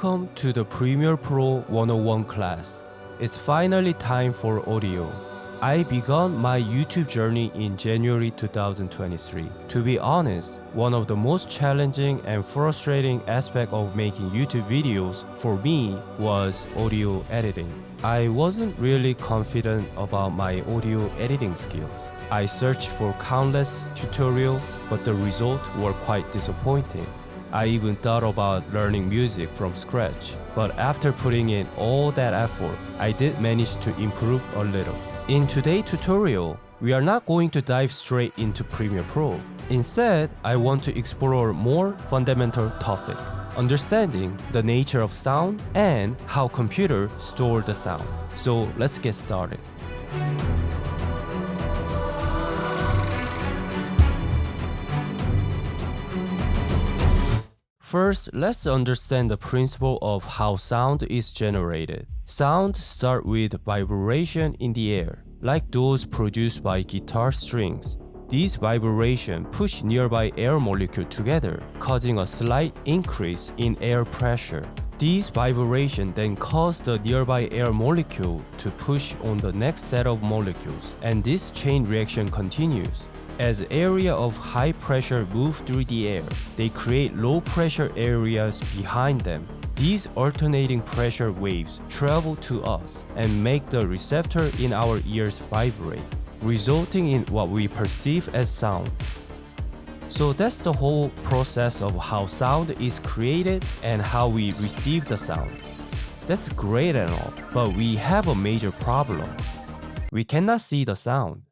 Welcome to the Premiere Pro 101 class. It's finally time for audio. I began my YouTube journey in January 2023. To be honest, one of the most challenging and frustrating aspects of making YouTube videos for me was audio editing. I wasn't really confident about my audio editing skills. I searched for countless tutorials, but the results were quite disappointing. I even thought about learning music from scratch, but after putting in all that effort, I did manage to improve a little. In today's tutorial, we are not going to dive straight into Premiere Pro. Instead, I want to explore a more fundamental topic, understanding the nature of sound and how computers store the sound. So let's get started. First, let's understand the principle of how sound is generated. Sound starts with vibration in the air, like those produced by guitar strings. These vibrations push nearby air molecules together, causing a slight increase in air pressure. These vibrations then cause the nearby air molecule to push on the next set of molecules, and this chain reaction continues. As areas of high pressure move through the air, they create low pressure areas behind them. These alternating pressure waves travel to us and make the receptor in our ears vibrate, resulting in what we perceive as sound. So that's the whole process of how sound is created and how we receive the sound. That's great and all, but we have a major problem. We cannot see the sound.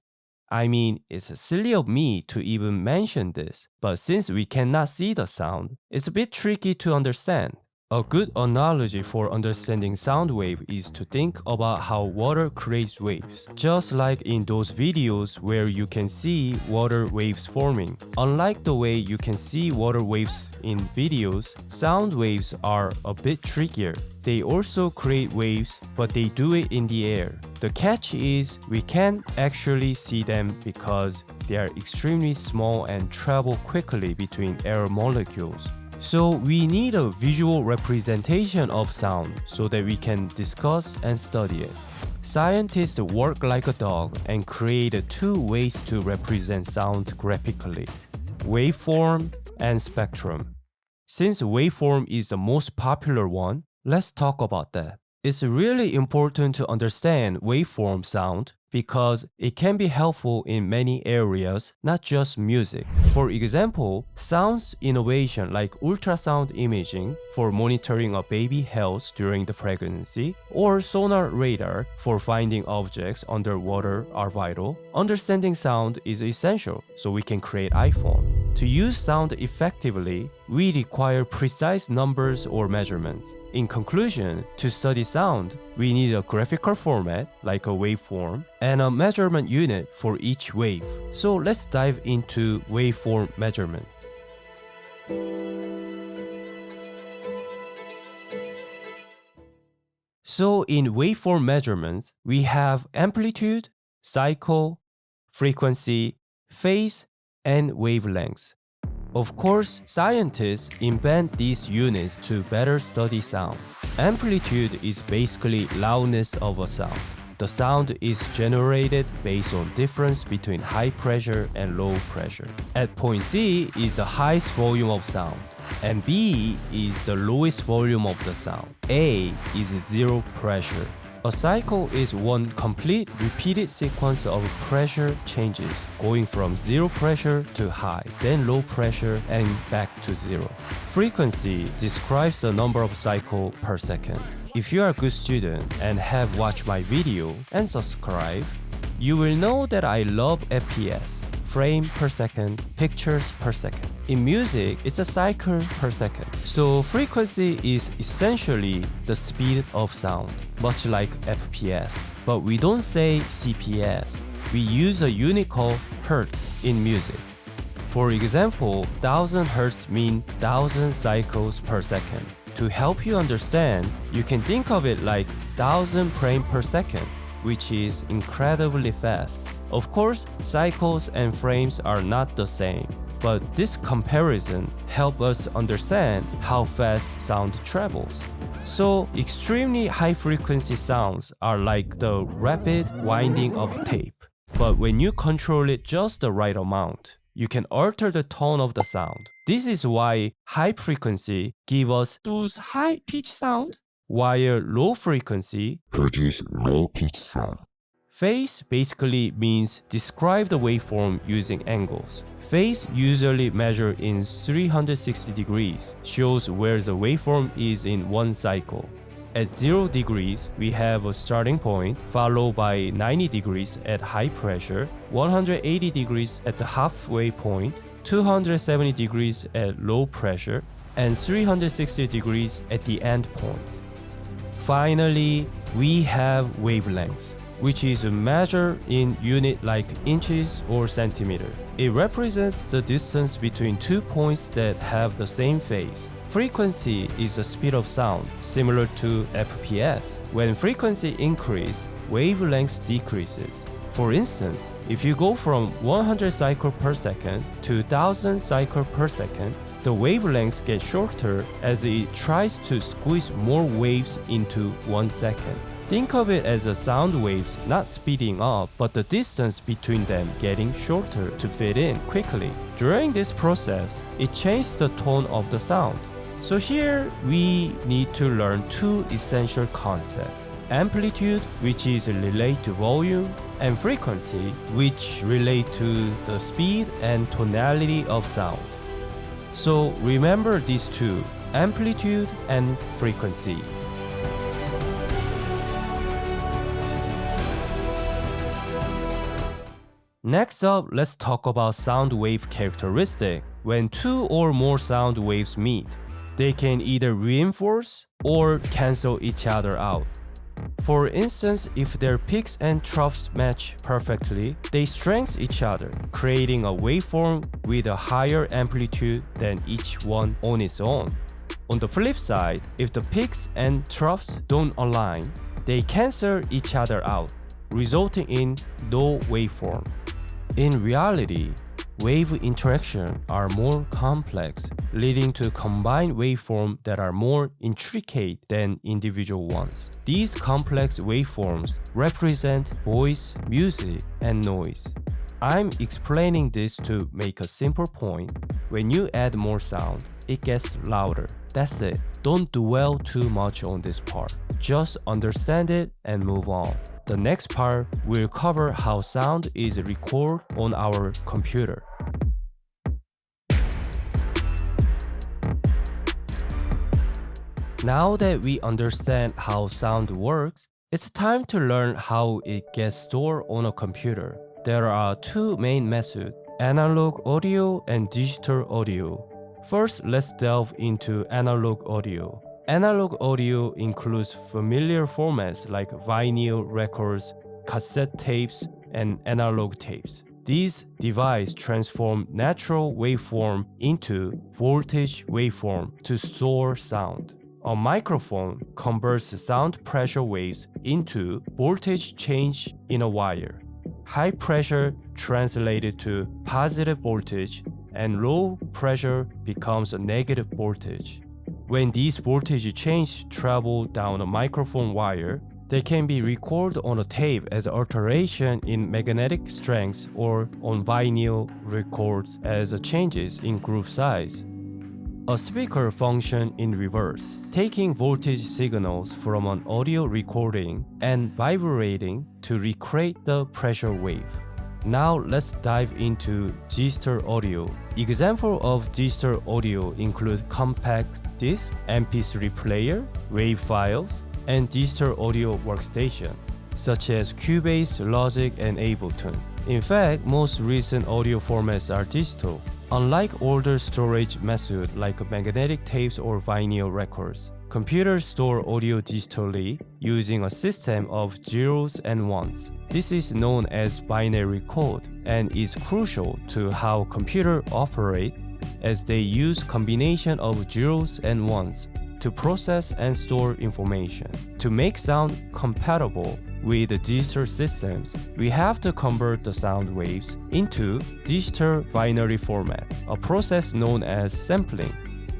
I mean, it's silly of me to even mention this, but since we cannot see the sound, it's a bit tricky to understand. A good analogy for understanding sound wave is to think about how water creates waves, just like in those videos where you can see water waves forming. Unlike the way you can see water waves in videos, sound waves are a bit trickier. They also create waves, but they do it in the air. The catch is we can't actually see them because they are extremely small and travel quickly between air molecules. So we need a visual representation of sound so that we can discuss and study it. Scientists work like a dog and created two ways to represent sound graphically: waveform and spectrum. Since waveform is the most popular one, let's talk about that. It's really important to understand waveform sound because it can be helpful in many areas, not just music. For example, sounds innovation like ultrasound imaging for monitoring a baby's health during the pregnancy, or sonar radar for finding objects underwater are vital. Understanding sound is essential so we can create iPhone. To use sound effectively, we require precise numbers or measurements. In conclusion, to study sound, we need a graphical format, like a waveform, and a measurement unit for each wave. So let's dive into waveform measurement. So in waveform measurements, we have amplitude, cycle, frequency, phase, and wavelengths. Of course, scientists invent these units to better study sound. Amplitude is basically loudness of a sound. The sound is generated based on difference between high pressure and low pressure. At point C is the highest volume of sound, and B is the lowest volume of the sound. A is zero pressure. A cycle is one complete repeated sequence of pressure changes, going from zero pressure to high, then low pressure, and back to zero. Frequency describes the number of cycles per second. If you are a good student and have watched my video and subscribed, you will know that I love FPS, frame per second, pictures per second. In music, it's a cycle per second. So frequency is essentially the speed of sound, much like FPS. But we don't say CPS. We use a unit called hertz in music. For example, 1000 hertz mean 1000 cycles per second. To help you understand, you can think of it like 1000 frames per second, which is incredibly fast. Of course, cycles and frames are not the same, but this comparison helps us understand how fast sound travels. So extremely high frequency sounds are like the rapid winding of tape. But when you control it just the right amount, you can alter the tone of the sound. This is why high frequency give us those high pitch sound, while low frequency produce low pitch sound. Phase basically means describe the waveform using angles. Phase usually measured in 360 degrees shows where the waveform is in one cycle. At 0 degrees, we have a starting point, followed by 90 degrees at high pressure, 180 degrees at the halfway point, 270 degrees at low pressure, and 360 degrees at the end point. Finally, we have wavelengths, which is measured in unit like inches or centimeter. It represents the distance between 2 points that have the same phase. Frequency is the speed of sound, similar to FPS. When frequency increases, wavelength decreases. For instance, if you go from 100 cycles per second to 1000 cycles per second, the wavelengths get shorter as it tries to squeeze more waves into 1 second. Think of it as a sound waves not speeding up, but the distance between them getting shorter to fit in quickly. During this process, it changes the tone of the sound. So here we need to learn two essential concepts: amplitude, which is related to volume, and frequency, which relate to the speed and tonality of sound. So remember these two, amplitude and frequency. Next up, let's talk about sound wave characteristic. When two or more sound waves meet, they can either reinforce or cancel each other out. For instance, if their peaks and troughs match perfectly, they strengthen each other, creating a waveform with a higher amplitude than each one on its own. On the flip side, if the peaks and troughs don't align, they cancel each other out, resulting in no waveform. In reality, wave interactions are more complex, leading to combined waveforms that are more intricate than individual ones. These complex waveforms represent voice, music, and noise. I'm explaining this to make a simple point. When you add more sound, it gets louder. That's it. Don't dwell too much on this part. Just understand it and move on. The next part will cover how sound is recorded on our computer. Now that we understand how sound works, it's time to learn how it gets stored on a computer. There are two main methods: analog audio and digital audio. First, let's delve into analog audio. Analog audio includes familiar formats like vinyl records, cassette tapes, and analog tapes. These devices transform natural waveform into voltage waveform to store sound. A microphone converts sound pressure waves into voltage change in a wire. High pressure translated to positive voltage, and low pressure becomes a negative voltage. When these voltage changes travel down a microphone wire, they can be recorded on a tape as alteration in magnetic strength or on vinyl records as changes in groove size. A speaker functions in reverse, taking voltage signals from an audio recording and vibrating to recreate the pressure wave. Now let's dive into digital audio. Examples of digital audio include compact disc, MP3 player, WAV files, and digital audio workstation, such as Cubase, Logic, and Ableton. In fact, most recent audio formats are digital. Unlike older storage methods like magnetic tapes or vinyl records, computers store audio digitally using a system of zeros and ones. This is known as binary code and is crucial to how computers operate, as they use combination of zeros and ones to process and store information. To make sound compatible with the digital systems, we have to convert the sound waves into digital binary format, a process known as sampling.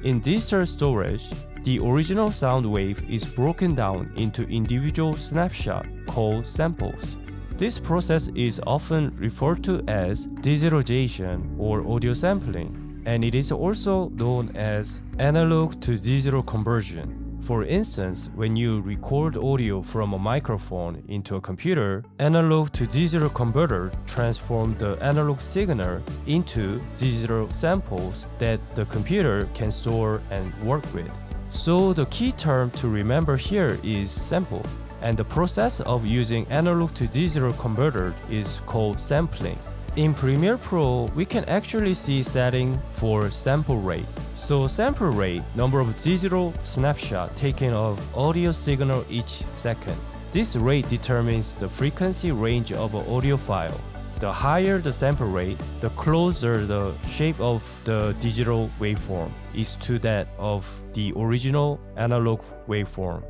In digital storage, The original sound wave is broken down into individual snapshots called samples. This process is often referred to as digitalization or audio sampling, and it is also known as analog to digital conversion. For instance, when you record audio from a microphone into a computer, analog to digital converter transforms the analog signal into digital samples that the computer can store and work with. So the key term to remember here is sample, and the process of using analog to digital converter is called sampling. In Premiere Pro, we can actually see setting for sample rate. So sample rate, number of digital snapshots taken of audio signal each second. This rate determines the frequency range of an audio file. The higher the sample rate, the closer the shape of the digital waveform is to that of the original analog waveform.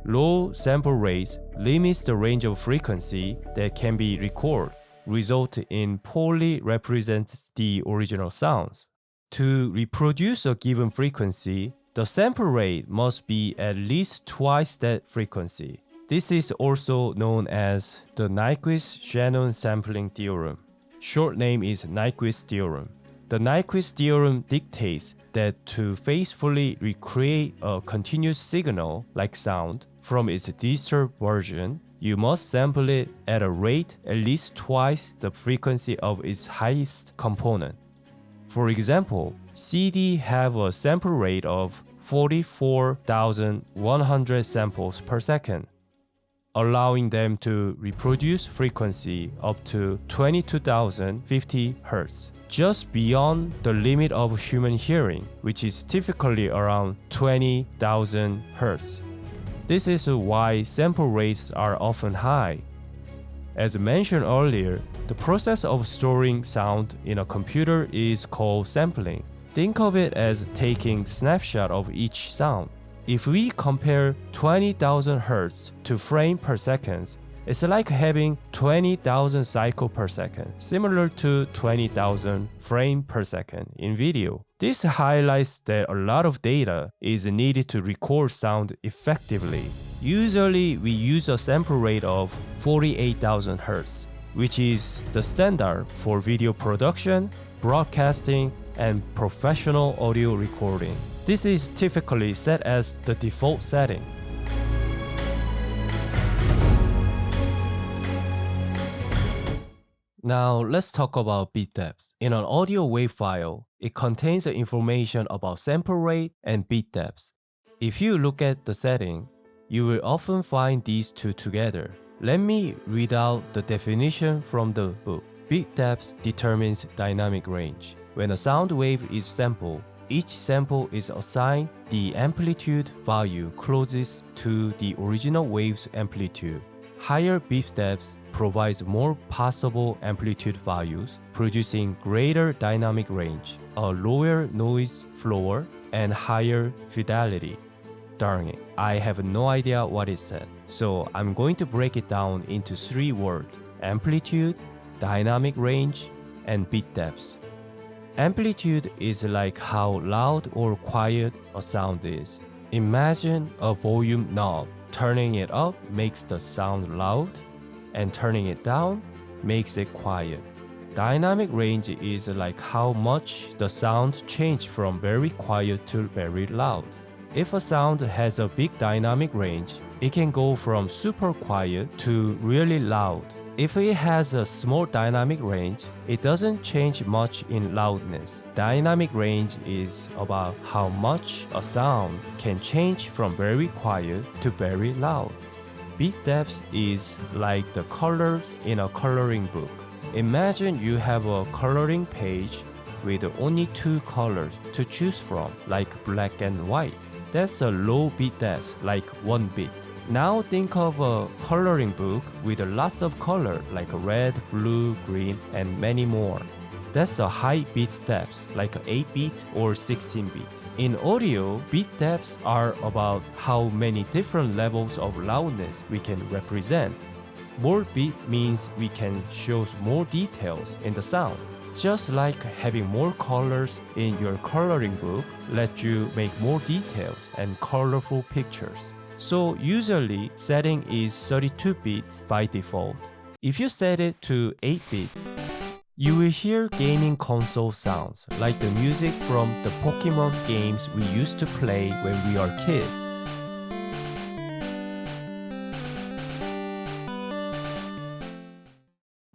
Low sample rates limits the range of frequency that can be recorded, result in poorly represents the original sounds. To reproduce a given frequency, the sample rate must be at least twice that frequency. This is also known as the Nyquist-Shannon sampling theorem. Short name is Nyquist theorem. The Nyquist theorem dictates that to faithfully recreate a continuous signal like sound from its digital version, you must sample it at a rate at least twice the frequency of its highest component. For example, CD have a sample rate of 44,100 samples per second, allowing them to reproduce frequency up to 22,050 Hz, just beyond the limit of human hearing, which is typically around 20,000 Hz. This is why sample rates are often high. As mentioned earlier, the process of storing sound in a computer is called sampling. Think of it as taking snapshot of each sound. If we compare 20,000 Hz to frame per second, it's like having 20,000 cycle per second, similar to 20,000 frame per second in video. This highlights that a lot of data is needed to record sound effectively. Usually, we use a sample rate of 48,000 Hz, which is the standard for video production, broadcasting, and professional audio recording. This is typically set as the default setting. Now let's talk about bit depth. In an audio wave file, it contains the information about sample rate and bit depth. If you look at the setting, you will often find these two together. Let me read out the definition from the book. Bit depth determines dynamic range. When a sound wave is sampled, each sample is assigned the amplitude value closest to the original wave's amplitude. Higher bit depth provides more possible amplitude values, producing greater dynamic range, a lower noise floor, and higher fidelity. Darn it, I have no idea what it said, so I'm going to break it down into three words: amplitude, dynamic range, and bit depth. Amplitude is like how loud or quiet a sound is. Imagine a volume knob. Turning it up makes the sound loud, and turning it down makes it quiet. Dynamic range is like how much the sound changes from very quiet to very loud. If a sound has a big dynamic range, it can go from super quiet to really loud. If it has a small dynamic range, it doesn't change much in loudness. Dynamic range is about how much a sound can change from very quiet to very loud. Bit depth is like the colors in a coloring book. Imagine you have a coloring page with only two colors to choose from, like black and white. That's a low bit depth, like 1 bit. Now think of a coloring book with lots of color like red, blue, green, and many more. That's a high bit depth, like 8-bit or 16-bit. In audio, bit depths are about how many different levels of loudness we can represent. More bit means we can show more details in the sound. just like having more colors in your coloring book lets you make more details and colorful pictures. So usually setting is 32 bits by default. If you set it to 8 bits, you will hear gaming console sounds like the music from the Pokemon games we used to play when we are kids.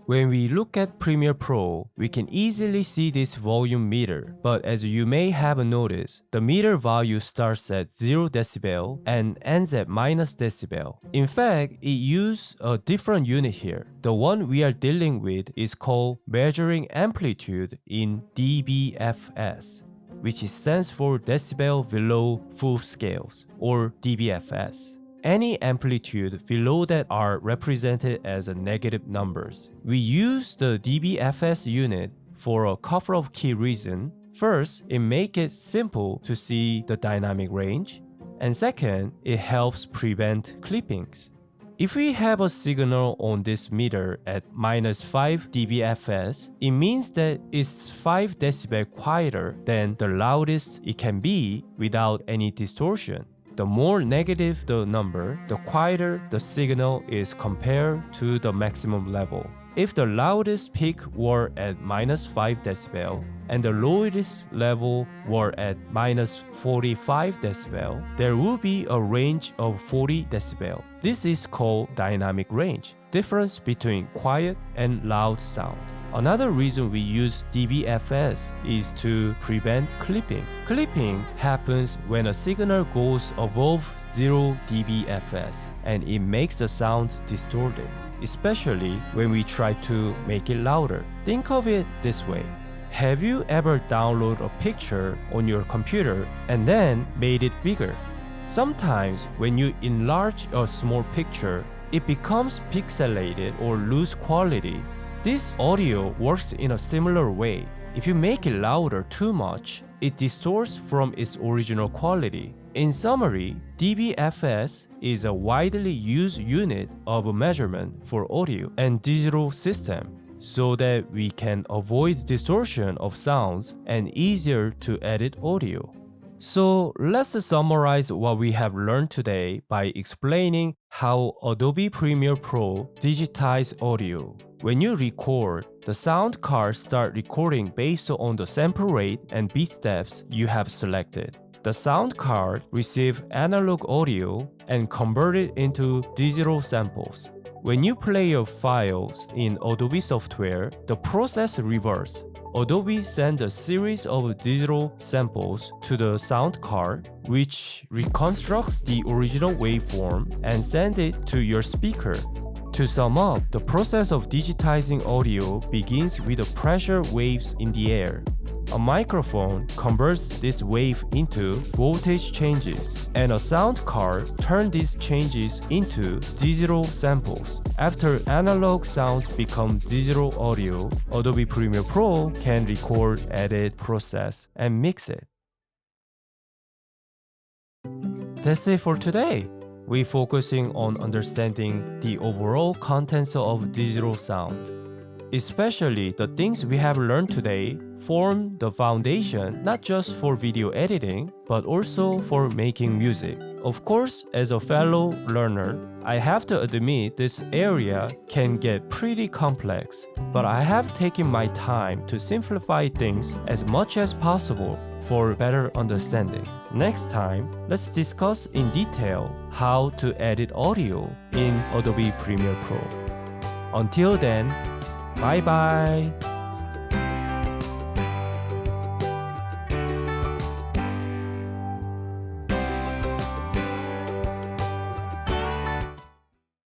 When we look at Premiere Pro, we can easily see this volume meter, but as you may have noticed, the meter value starts at 0 decibel and ends at -decibel. In fact, it uses a different unit here. The one we are dealing with is called measuring amplitude in dBFS, which stands for decibel below full scales, or dBFS. Any amplitude below that are represented as negative numbers. We use the dBFS unit for a couple of key reasons. First, it makes it simple to see the dynamic range. And second, it helps prevent clippings. If we have a signal on this meter at -5 dBFS, it means that it's 5 decibel quieter than the loudest it can be without any distortion. The more negative the number, the quieter the signal is compared to the maximum level. If the loudest peak were at -5 decibel and the lowest level were at -45 decibel, there will be a range of 40 decibel. This is called dynamic range, difference between quiet and loud sound. Another reason we use dBFS is to prevent clipping. Clipping happens when a signal goes above 0 dBFS and it makes the sound distorted, especially when we try to make it louder. Think of it this way. Have you ever downloaded a picture on your computer and then made it bigger? Sometimes when you enlarge a small picture, it becomes pixelated or lose quality. This audio works in a similar way. If you make it louder too much, it distorts from its original quality. In summary, dBFS is a widely used unit of measurement for audio and digital system, so that we can avoid distortion of sounds and easier to edit audio. So let's summarize what we have learned today by explaining how Adobe Premiere Pro digitizes audio. When you record, the sound card starts recording based on the sample rate and beat steps you have selected. The sound card receives analog audio and converts it into digital samples. When you play your files in Adobe software, the process reverses. Adobe sends a series of digital samples to the sound card, which reconstructs the original waveform and sends it to your speaker. To sum up, the process of digitizing audio begins with the pressure waves in the air. A microphone converts this wave into voltage changes, and a sound card turns these changes into digital samples. After analog sounds become digital audio, Adobe Premiere Pro can record, edit, process, and mix it. That's it for today. We're focusing on understanding the overall contents of digital sound. Especially the things we have learned today form the foundation not just for video editing, but also for making music. Of course, as a fellow learner, I have to admit this area can get pretty complex, but I have taken my time to simplify things as much as possible for better understanding. Next time, let's discuss in detail how to edit audio in Adobe Premiere Pro. Until then, bye bye!